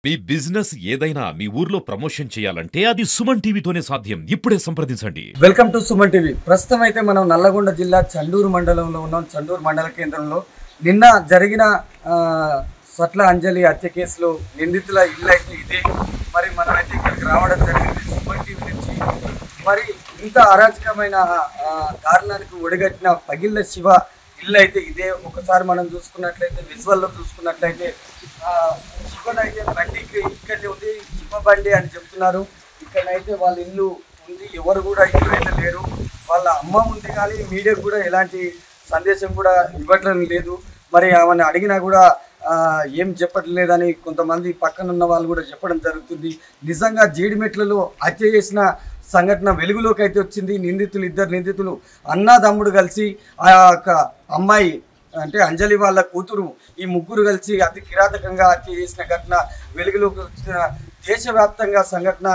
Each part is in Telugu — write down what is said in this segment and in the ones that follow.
మీ బిజినెస్ ఏదైనా మీ ఊర్లో ప్రమోషన్ చేయాలంటే అది సుమన్ టీవీతోనే సాధ్యం. ఇప్పుడే సంప్రదించండి. Welcome to Suman TV. ప్రస్తుతం అయితే మనం నల్లగొండ జిల్లా చండూరు మండలంలో ఉన్నాం. చండూరు మండల కేంద్రంలో నిన్న జరిగిన సట్ల అంజలి హత్య కేసులో నిందితుల ఇల్లు అయితే ఇదే. మరి మనమైతే ఇక్కడికి రావడం జరిగింది సుమన్ టీవీ నుంచి. మరి ఇంత అరాచకమైన కారణానికి ఒడిగట్టిన పగిళ్ళ శివ ఇల్లు అయితే ఇదే. ఒకసారి మనం చూసుకున్నట్లయితే విజువల్లో చూసుకున్నట్లయితే శివనైతే బండికి ఇక్కడనే ఉంది, శివ బండి అని చెప్తున్నారు. ఇక్కడైతే వాళ్ళ ఇల్లు ఉంది, ఎవరు కూడా ఇల్లు అయితే లేరు. వాళ్ళ అమ్మ ఉంది కానీ మీడియాకు కూడా ఎలాంటి సందేశం కూడా ఇవ్వట్లేదు లేదు. మరి ఆమెను అడిగినా కూడా ఏం చెప్పట్లేదని కొంతమంది పక్కన ఉన్న వాళ్ళు కూడా చెప్పడం జరుగుతుంది. నిజంగా జీడిమెట్లలో హత్య చేసిన సంఘటన వెలుగులోకి అయితే వచ్చింది. ఇద్దరు నిందితులు అన్నదమ్ముడు కలిసి ఆ యొక్క అమ్మాయి అంటే అంజలి వాళ్ళ కూతురు, ఈ ముగ్గురు కలిసి అతి కిరాతకంగా హత్య చేసిన ఘటన వెలుగులోకి వచ్చిన దేశవ్యాప్తంగా సంఘటన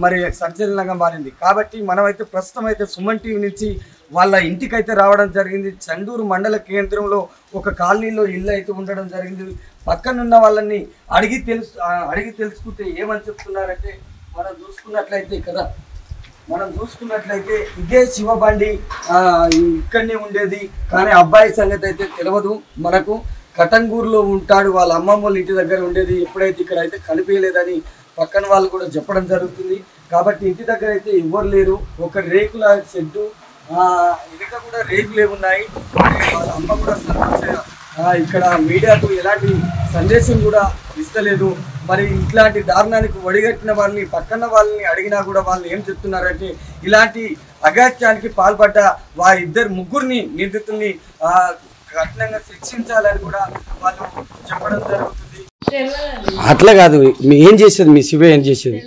మరి సంచలనంగా మారింది. కాబట్టి మనమైతే ప్రస్తుతం అయితే సుమన్ టీవీ నుంచి వాళ్ళ ఇంటికైతే రావడం జరిగింది. చండూరు మండల కేంద్రంలో ఒక కాలనీలో ఇల్లు అయితే ఉండడం జరిగింది. పక్కనున్న వాళ్ళని అడిగి తెలుసుకుంటే ఏమని చెప్తున్నారంటే మనం చూసుకున్నట్లయితే ఇదే శివబండి ఇక్కడనే ఉండేది. కానీ అబ్బాయి సంగతి అయితే తెలియదు మనకు. కటంగూరులో ఉంటాడు, వాళ్ళ అమ్మమ్మ వాళ్ళ ఇంటి దగ్గర ఉండేది. ఎప్పుడైతే ఇక్కడ అయితే కనిపించలేదని పక్కన వాళ్ళు కూడా చెప్పడం జరుగుతుంది. కాబట్టి ఇంటి దగ్గర అయితే ఎవరు లేరు. ఒక రేకుల షెడ్డు, ఇంకా కూడా రేకులు ఏమున్నాయి. వాళ్ళ అమ్మ కూడా ఇక్కడ మీడియాకు ఎలాంటి సందేశం కూడా ఇస్తలేదు. మరి ఇట్లాంటి దారుణానికి ఒడిగట్టిన వాళ్ళని పక్కన వాళ్ళని అడిగినా కూడా వాళ్ళు ఏం చెప్తున్నారంటే ఇలాంటి అగాత్యానికి పాల్పడ్డ ముగ్గురిని నిందితుల్ని కఠినంగా శిక్షించాలని కూడా వాళ్ళు చెప్పడం జరుగుతుంది. అట్లా కాదు, ఏం చేసేది మీ శివ ఏం చేసేది?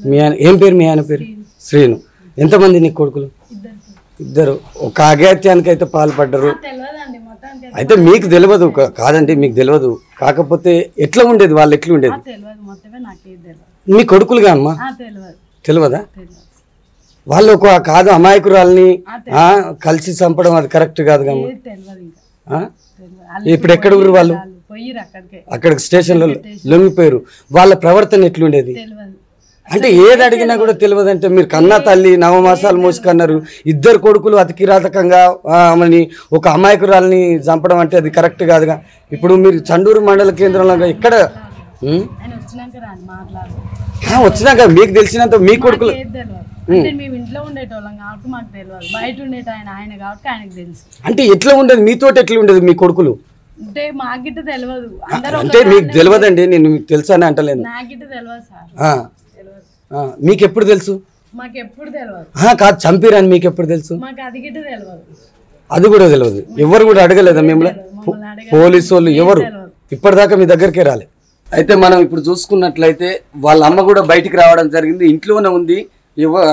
మీ ఆయన ఏం పేరు? మీ ఆయన పేరు శ్రీను. ఎంతమంది నీకు కొడుకులు? ఇద్దరు. ఒక అగాత్యానికి అయితే పాల్పడ్డారు. అయితే మీకు తెలియదు కాదండి, మీకు తెలియదు. కాకపోతే ఎట్లా ఉండేది, వాళ్ళు ఎట్లా ఉండేది? మీ కొడుకులుగా అమ్మా తెలియదా? వాళ్ళు ఒక కాదు అమాయకురాల్ని కలిసి చంపడం అది కరెక్ట్ కాదు కమ్మా. ఇప్పుడు ఎక్కడ ఊరు వాళ్ళు? అక్కడికి స్టేషన్లో లొంగిపోయారు. వాళ్ళ ప్రవర్తన ఎట్లుండేది అంటే ఏది అడిగినా కూడా తెలియదంటే మీరు కన్నా తల్లి 9 మాసాలు మోసుకన్నారు. ఇద్దరు కొడుకులు అతి కిరాతకంగా ఆమెని ఒక అమాయకురాల్ని చంపడం అంటే అది కరెక్ట్ కాదుగా. ఇప్పుడు మీరు చండూరు మండల కేంద్రంలో ఇక్కడ వచ్చినాక మీకు తెలిసినంత మీ కొడుకులు అంటే ఎట్లా ఉండేది? మీతోటి ఎట్లా ఉండేది మీ కొడుకులు? అంటే మీకు తెలియదండి, నేను మీకు తెలుసా అని అంటలేను. మీకు ఎప్పుడు తెలుసు? కాదు, చంపిరని మీకు ఎప్పుడు తెలుసు? అది కూడా తెలియదు. ఎవరు కూడా అడగలేదా మిమ్మల్ని? పోలీసు వాళ్ళు ఎవరు ఇప్పటిదాకా మీ దగ్గరికే రాలే. అయితే మనం ఇప్పుడు చూసుకున్నట్లయితే వాళ్ళ అమ్మ కూడా బయటికి రావడం జరిగింది. ఇంట్లోనే ఉంది,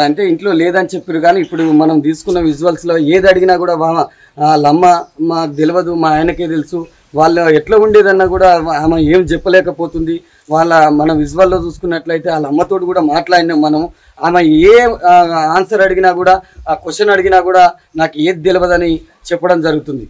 అంటే ఇంట్లో లేదని చెప్పారు. కానీ ఇప్పుడు మనం తీసుకున్న విజువల్స్లో ఏది అడిగినా కూడా వాళ్ళ అమ్మ మాకు తెలియదు, మా ఆయనకే తెలుసు, వాళ్ళు ఎట్లా ఉండేదన్నా కూడా ఆమె ఏం చెప్పలేకపోతుంది. మన విజువల్లో చూసుకున్నట్లయితే వాళ్ళ అమ్మతోటి కూడా మాట్లాడినాం మనం. ఆమె ఏ ఆన్సర్ అడిగినా కూడా, ఆ క్వశ్చన్ అడిగినా కూడా నాకు ఏది తెలియదని చెప్పడం జరుగుతుంది.